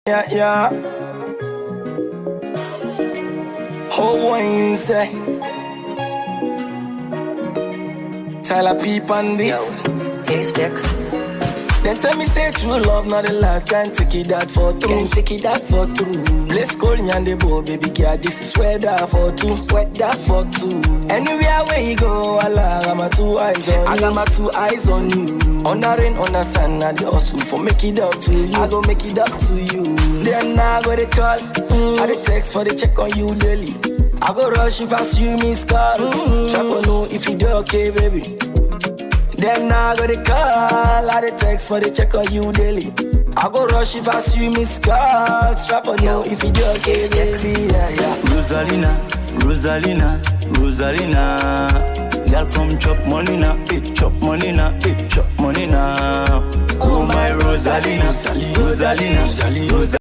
Yeah. How wine say? Tyler Peep on this. Hey Sticks. Then tell me say true love not the last. Can't take it that for true. Can't take it that for true. Let's call me and the boy, baby girl. This is weather for two. Weather for two. Anywhere where you go, I got my two eyes on you. I got my two eyes on you. On the rain, on the sun, and the hustle for make it up to you. I go make it up to you. Then I go the call. I the text for the check on you daily. I go rush if I see you miss calls. Try to know if you do okay, baby. Then I go the call, I the text for the check on you daily. I go rush if I see you miss calls. Try to know if you do okay, baby. Yeah. Rosalina. Girl come chop money now, chop money now, chop money now. Oh my Rosalina.